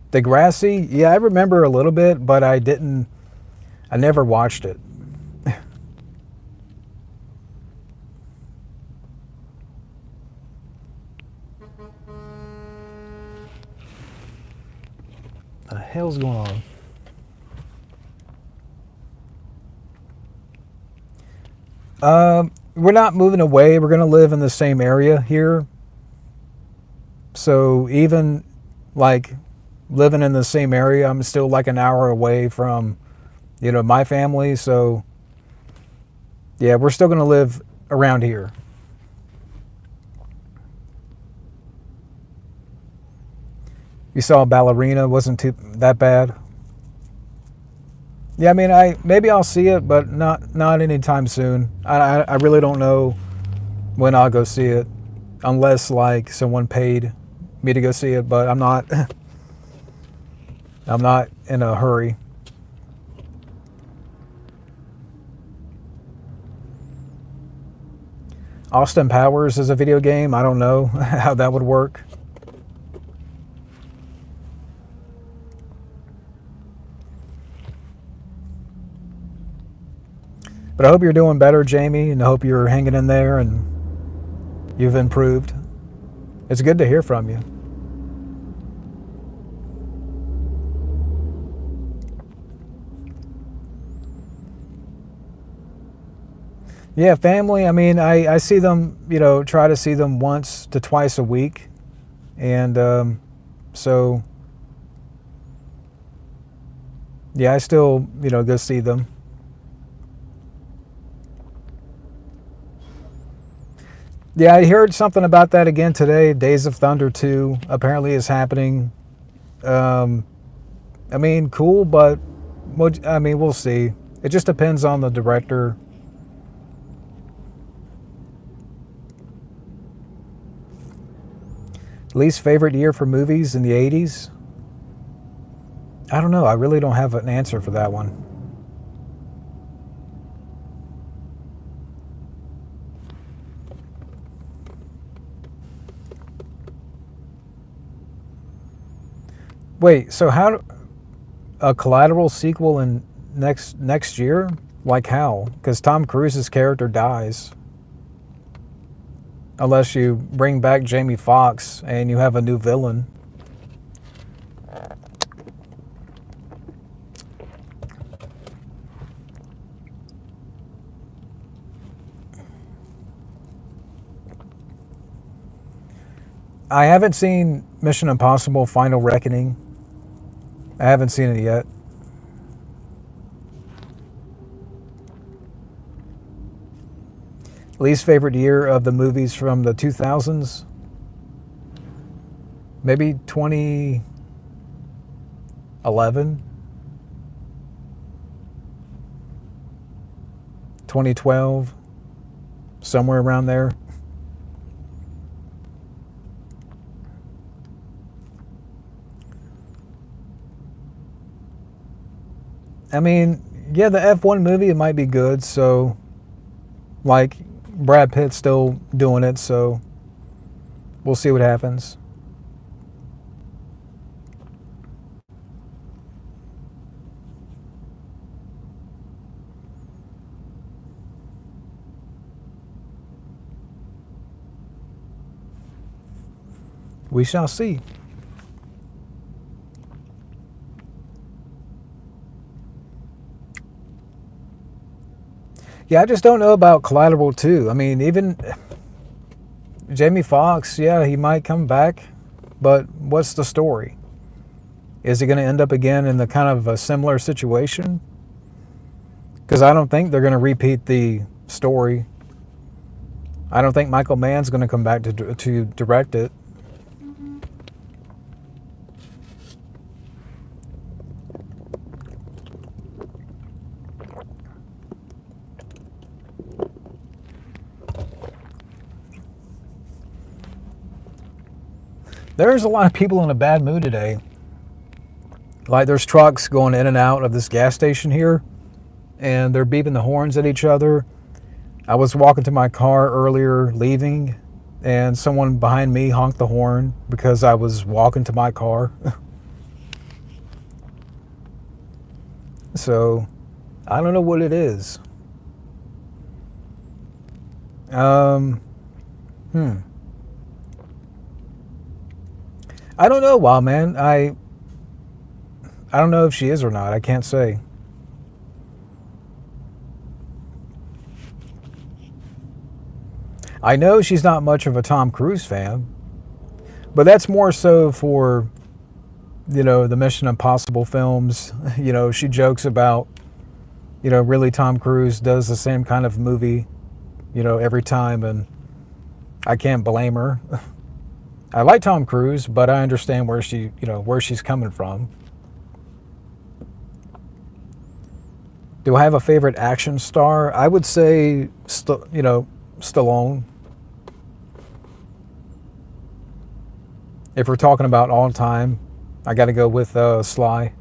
S1: Degrassi, yeah, I remember a little bit, but I never watched it. hell's going on? We're not moving away. We're going to live in the same area here. So even like living in the same area, I'm still like an hour away from, my family. So yeah, we're still going to live around here. You saw Ballerina, wasn't too that bad. Yeah, I mean, maybe I'll see it, but not anytime soon. I really don't know when I'll go see it, unless like someone paid me to go see it. But I'm not I'm not in a hurry. Austin Powers is a video game. I don't know how that would work. But I hope you're doing better, Jamie, and I hope you're hanging in there and you've improved. It's good to hear from you. Yeah, family, I mean, I see them, try to see them once to twice a week. And so, yeah, I still, go see them. Yeah, I heard something about that again today. Days of Thunder 2 apparently is happening. I mean, cool, but we'll see. It just depends on the director. Least favorite year for movies in the 80s? I don't know. I really don't have an answer for that one. Wait, so how a Collateral sequel in next year? Like how? Because Tom Cruise's character dies. Unless you bring back Jamie Foxx and you have a new villain. I haven't seen Mission Impossible Final Reckoning. I haven't seen it yet. Least favorite year of the movies from the 2000s? Maybe 2011? 2012? Somewhere around there. I mean, yeah, the F1 movie, it might be good, so, like, Brad Pitt's still doing it, so we'll see what happens. We shall see. Yeah, I just don't know about Collateral 2. I mean, even Jamie Foxx, yeah, he might come back, but what's the story? Is he going to end up again in the kind of a similar situation? Because I don't think they're going to repeat the story. I don't think Michael Mann's going to come back to direct it. There's a lot of people in a bad mood today. Like, there's trucks going in and out of this gas station here, and they're beeping the horns at each other. I was walking to my car earlier, leaving, and someone behind me honked the horn because I was walking to my car. So, I don't know what it is. I don't know, Wild Man. I I don't know if she is or not. I can't say. I know she's not much of a Tom Cruise fan, but that's more so for, the Mission Impossible films. She jokes about, really Tom Cruise does the same kind of movie, every time, and I can't blame her. I like Tom Cruise, but I understand where she's coming from. Do I have a favorite action star? I would say, Stallone. If we're talking about all time, I got to go with Sly.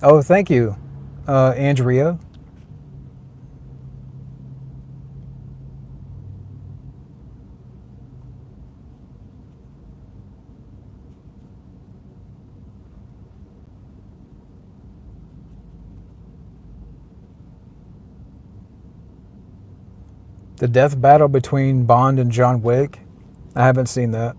S1: Oh, thank you, Andrea. The death battle between Bond and John Wick. I haven't seen that.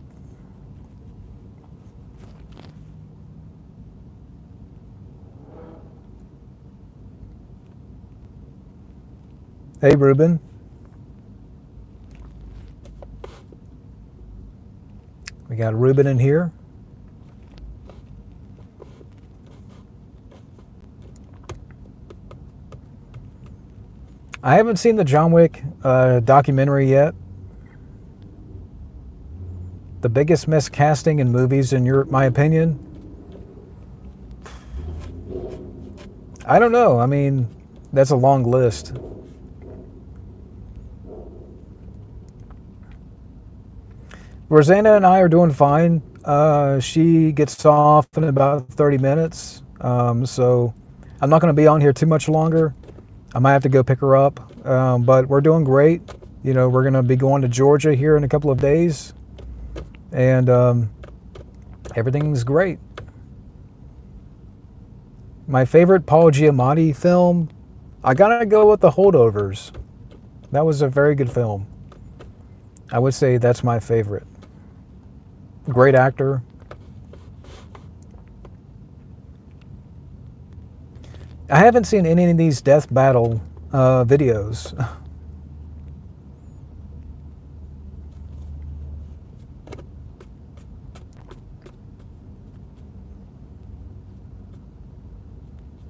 S1: Hey, Ruben. We got Ruben in here. I haven't seen the John Wick documentary yet. The biggest miscasting in movies, in my opinion? I don't know. I mean, that's a long list. Rosanna and I are doing fine. She gets off in about 30 minutes. So I'm not going to be on here too much longer. I might have to go pick her up. But we're doing great. We're going to be going to Georgia here in a couple of days. And everything's great. My favorite Paul Giamatti film, I got to go with The Holdovers. That was a very good film. I would say that's my favorite. Great actor. I haven't seen any of these death battle videos.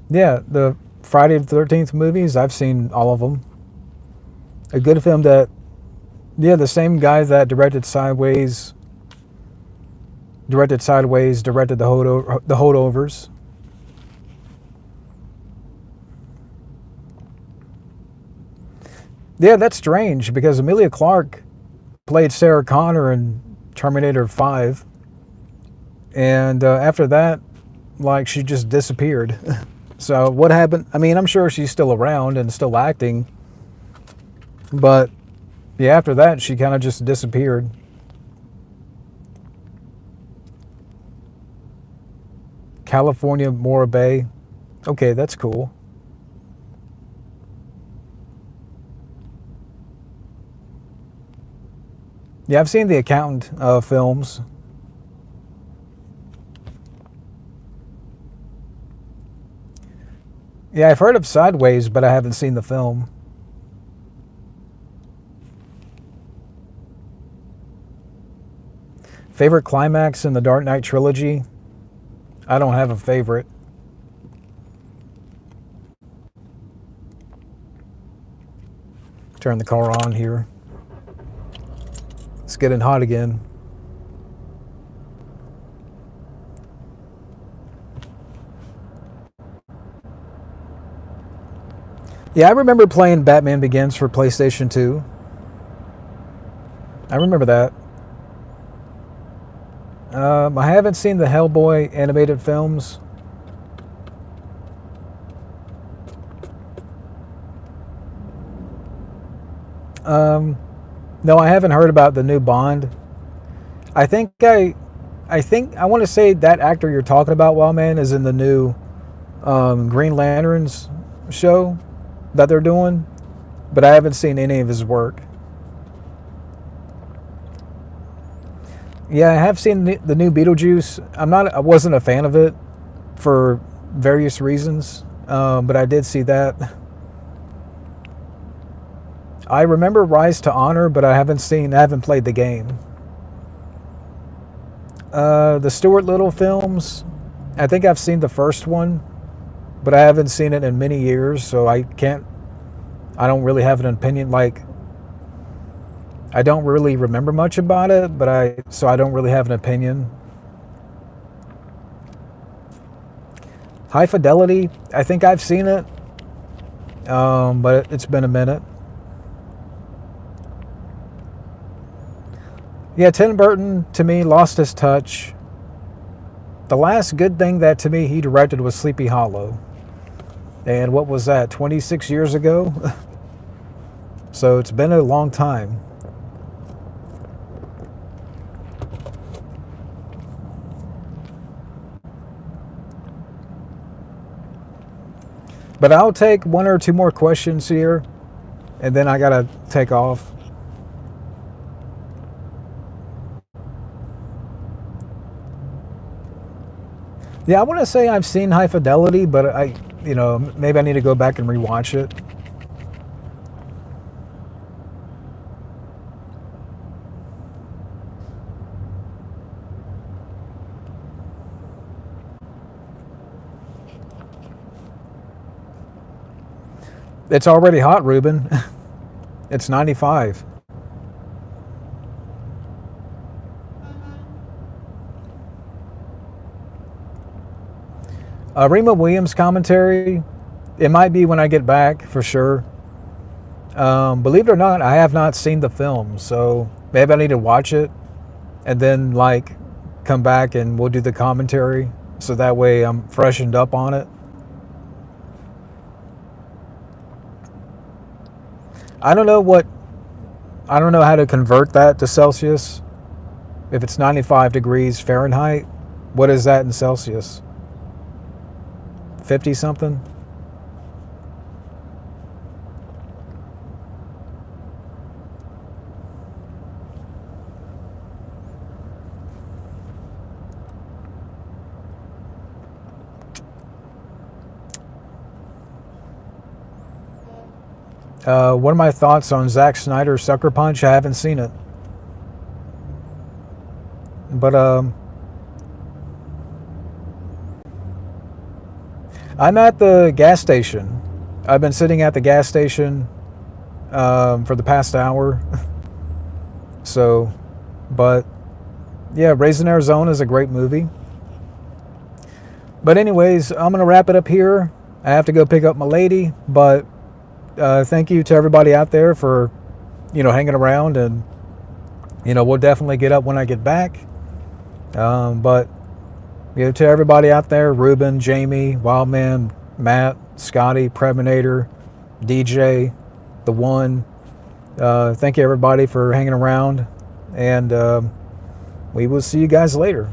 S1: Yeah, the Friday the 13th movies, I've seen all of them. A good film that, the same guy that directed directed the Holdovers. Yeah, that's strange because Emilia Clarke played Sarah Connor in Terminator 5. And after that, she just disappeared. So what happened? I mean, I'm sure she's still around and still acting. But yeah, after that, she kind of just disappeared. California Mora Bay. Okay, that's cool. Yeah, I've seen The Accountant films. Yeah, I've heard of Sideways, but I haven't seen the film. Favorite climax in the Dark Knight trilogy? I don't have a favorite. Turn the car on here. It's getting hot again. Yeah, I remember playing Batman Begins for PlayStation 2. I remember that. I haven't seen the Hellboy animated films. No, I haven't heard about the new Bond. I want to say that actor you're talking about, Wildman, is in the new Green Lanterns show. that they're doing, but I haven't seen any of his work. Yeah, I have seen the new Beetlejuice. I wasn't a fan of it for various reasons, but I did see that. I remember Rise to Honor, but I haven't played the game. The Stuart Little films, I think I've seen the first one, but I haven't seen it in many years, so I don't really have an opinion. Like, I don't really remember much about it, so I don't really have an opinion. High Fidelity, I think I've seen it, but it's been a minute. Yeah, Tim Burton, to me, lost his touch. The last good thing that, to me, he directed was Sleepy Hollow. And what was that, 26 years ago? So it's been a long time. But I'll take one or two more questions here, and then I gotta take off. Yeah, I want to say I've seen High Fidelity, but maybe I need to go back and rewatch it. It's already hot, Ruben. It's 95. Rima Williams commentary, it might be when I get back for sure. Believe it or not, I have not seen the film, so maybe I need to watch it and then come back and we'll do the commentary, so that way I'm freshened up on it. I don't know how to convert that to Celsius. If it's 95 degrees Fahrenheit, what is that in Celsius? 50 something? What are my thoughts on Zack Snyder's Sucker Punch? I haven't seen it. But I'm at the gas station. I've been sitting at the gas station for the past hour. So, but yeah, Raising Arizona is a great movie. But anyways, I'm going to wrap it up here. I have to go pick up my lady, but thank you to everybody out there for, hanging around, and, we'll definitely get up when I get back. But, to everybody out there, Ruben, Jamie, Wildman, Matt, Scotty, Preminator, DJ, The One, thank you everybody for hanging around, and we will see you guys later.